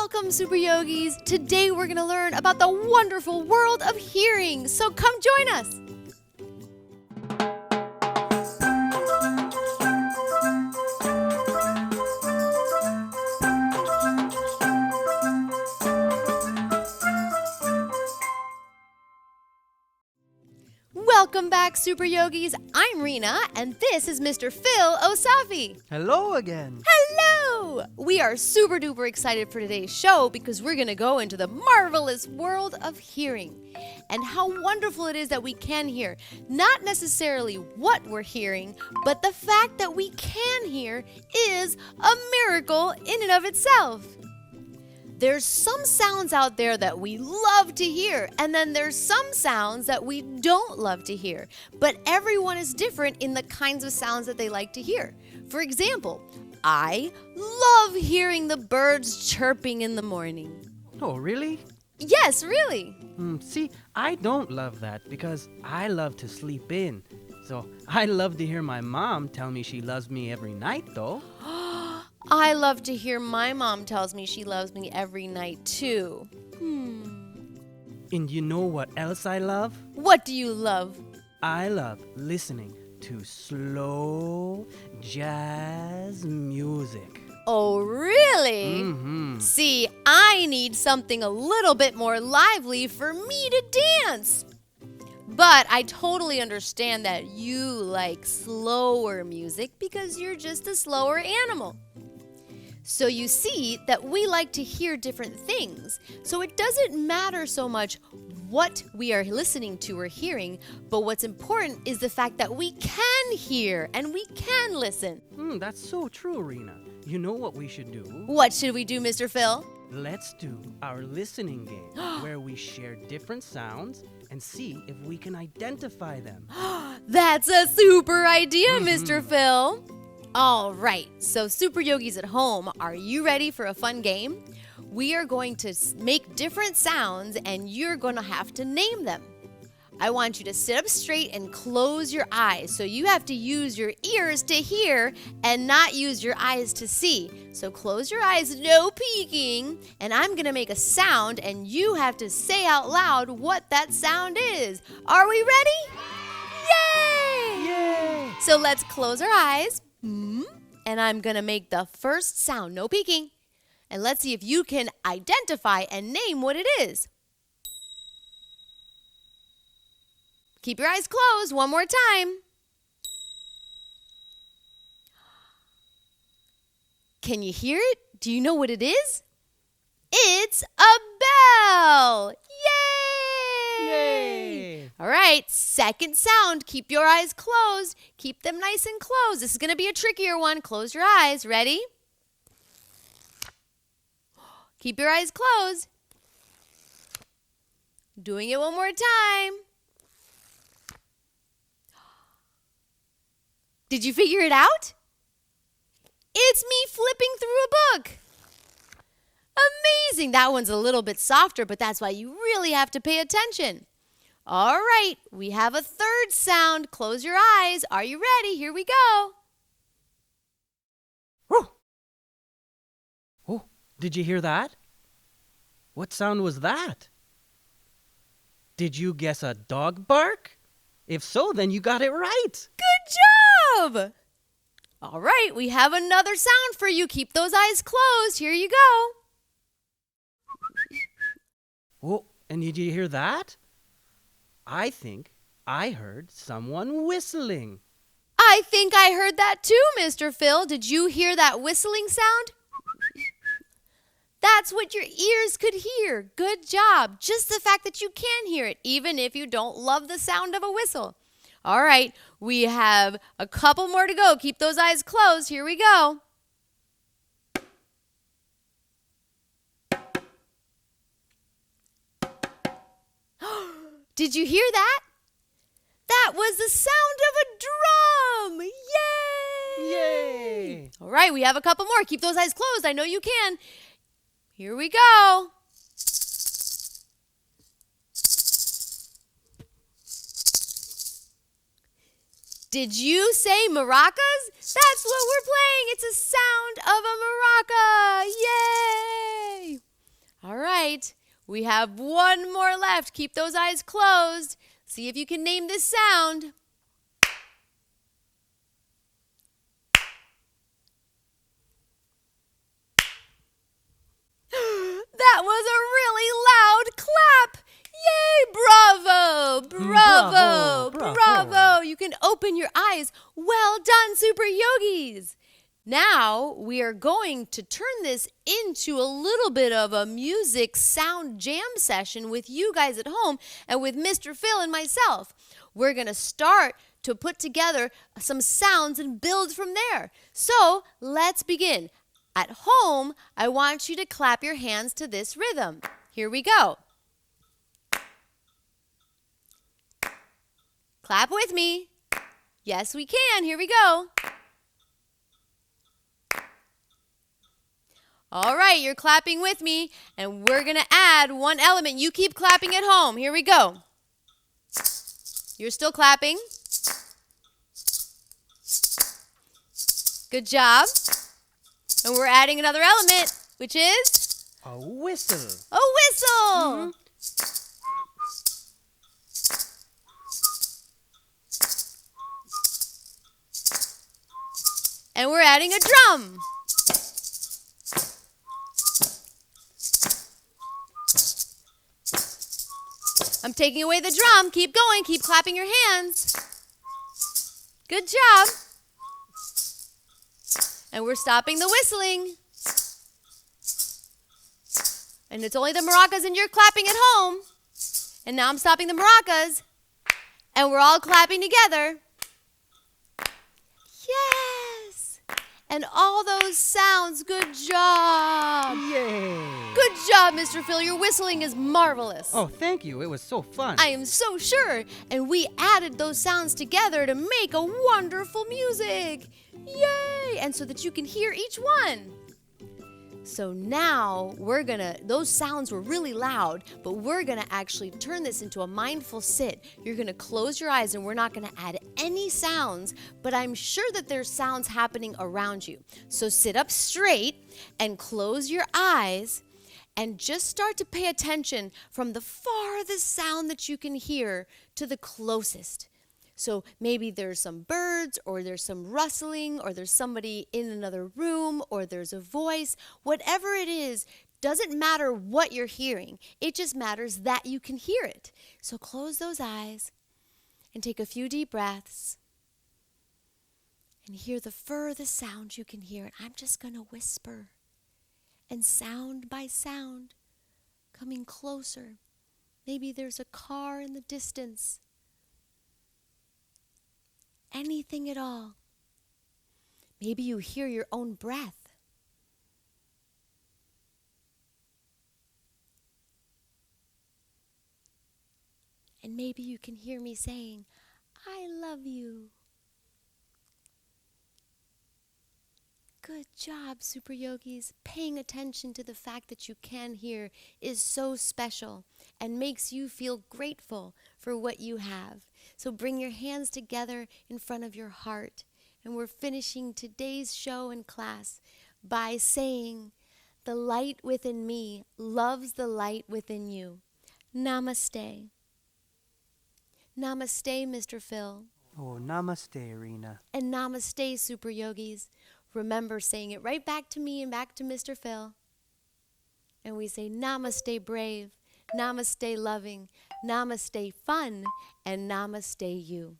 Welcome, Super Yogis! Today we're going to learn about the wonderful world of hearing, so come join us! Welcome back, Super Yogis! I'm Rina, and this is Mr. Phil Osafi. Hello again. Hello! We are super duper excited for today's show because we're going to go into the marvelous world of hearing and how wonderful it is that we can hear. Not necessarily what we're hearing, but the fact that we can hear is a miracle in and of itself. There's some sounds out there that we love to hear, and then there's some sounds that we don't love to hear. But everyone is different in the kinds of sounds that they like to hear. For example, I love hearing the birds chirping in the morning. Oh, really? Yes, really. See, I don't love that because I love to sleep in. So I love to hear my mom tell me she loves me every night, though. I love to hear my mom tells me she loves me every night, too. And you know what else I love? What do you love? I love listening to slow jazz music. Oh, really? Mm-hmm. See, I need something a little bit more lively for me to dance. But I totally understand that you like slower music because you're just a slower animal. So you see that we like to hear different things. So it doesn't matter so much what we are listening to or hearing, but what's important is the fact that we can hear and we can listen. That's so true, Rina. You know what we should do? What should we do, Mr. Phil? Let's do our listening game where we share different sounds and see if we can identify them. That's a super idea, Mr. Phil. All right, so Super Yogis at home, are you ready for a fun game? We are going to make different sounds and you're going to have to name them. I want you to sit up straight and close your eyes. So you have to use your ears to hear and not use your eyes to see. So close your eyes, no peeking, and I'm going to make a sound and you have to say out loud what that sound is. Are we ready? Yay! Yay! So let's close our eyes. And I'm going to make the first sound, no peeking. And let's see if you can identify and name what it is. Keep your eyes closed one more time. Can you hear it? Do you know what it is? It's a bell! Yay! Yay! All right, second sound. Keep your eyes closed. Keep them nice and closed. This is going to be a trickier one. Close your eyes. Ready? Keep your eyes closed. Doing it one more time. Did you figure it out? It's me flipping through a book. Amazing. That one's a little bit softer, but that's why you really have to pay attention. All right, we have a third sound. Close your eyes. Are you ready? Here we go. Whoa. Oh, did you hear that? What sound was that? Did you guess a dog bark? If so, then you got it right. Good job! All right, we have another sound for you. Keep those eyes closed. Here you go. Oh, and did you hear that? I think I heard someone whistling. I think I heard that too, Mr. Phil. Did you hear that whistling sound? That's what your ears could hear. Good job. Just the fact that you can hear it, even if you don't love the sound of a whistle. All right, we have a couple more to go. Keep those eyes closed. Here we go. Did you hear that? That was the sound of a drum. Yay! Yay! All right, we have a couple more. Keep those eyes closed. I know you can. Here we go. Did you say maracas? That's what we're playing. It's a sound of a maraca. Yay! We have one more left. Keep those eyes closed. See if you can name this sound. That was a really loud clap. Yay, bravo, bravo, bravo. You can open your eyes. Well done, Super Yogis. Now we are going to turn this into a little bit of a music sound jam session with you guys at home and with Mr. Phil and myself. We're going to start to put together some sounds and build from there. So let's begin. At home, I want you to clap your hands to this rhythm. Here we go. Clap with me. Yes, we can. Here we go. All right, you're clapping with me, and we're going to add one element. You keep clapping at home. Here we go. You're still clapping. Good job. And we're adding another element, which is? A whistle. A whistle. Mm-hmm. And we're adding a drum. I'm taking away the drum. Keep going. Keep clapping your hands. Good job. And we're stopping the whistling. And it's only the maracas and you're clapping at home. And now I'm stopping the maracas. And we're all clapping together. Yes! And all those sounds, good job. Yay! Good job, Mr. Phil. Your whistling is marvelous. Oh, thank you. It was so fun. I am so sure. And we added those sounds together to make a wonderful music. Yay! And so that you can hear each one. So now those sounds were really loud, but we're gonna actually turn this into a mindful sit. You're gonna close your eyes and we're not gonna add any sounds, but I'm sure that there's sounds happening around you. So sit up straight and close your eyes and just start to pay attention from the farthest sound that you can hear to the closest. So maybe there's some birds, or there's some rustling, or there's somebody in another room, or there's a voice. Whatever it is, doesn't matter what you're hearing. It just matters that you can hear it. So close those eyes and take a few deep breaths and hear the furthest sound you can hear. And I'm just going to whisper, and sound by sound, coming closer. Maybe there's a car in the distance. Anything at all. Maybe you hear your own breath. And maybe you can hear me saying, I love you. Good job, Super Yogis. Paying attention to the fact that you can hear is so special and makes you feel grateful for what you have. So bring your hands together in front of your heart. And we're finishing today's show and class by saying, the light within me loves the light within you. Namaste. Namaste, Mr. Phil. Oh, namaste, Rina. And namaste, Super Yogis. Remember saying it right back to me and back to Mr. Phil. And we say namaste brave, namaste loving, namaste fun, and namaste you.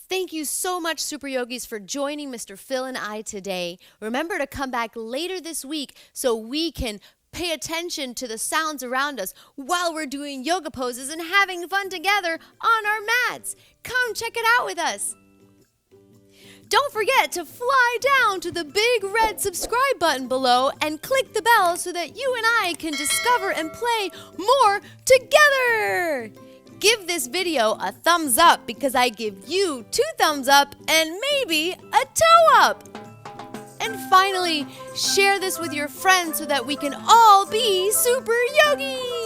Thank you so much, Super Yogis, for joining Mr. Phil and I today. Remember to come back later this week so we can pay attention to the sounds around us while we're doing yoga poses and having fun together on our mats. Come check it out with us. Don't forget to fly down to the big red subscribe button below and click the bell so that you and I can discover and play more together. Give this video a thumbs up because I give you 2 thumbs up and maybe a toe up. And finally, share this with your friends so that we can all be super yogis.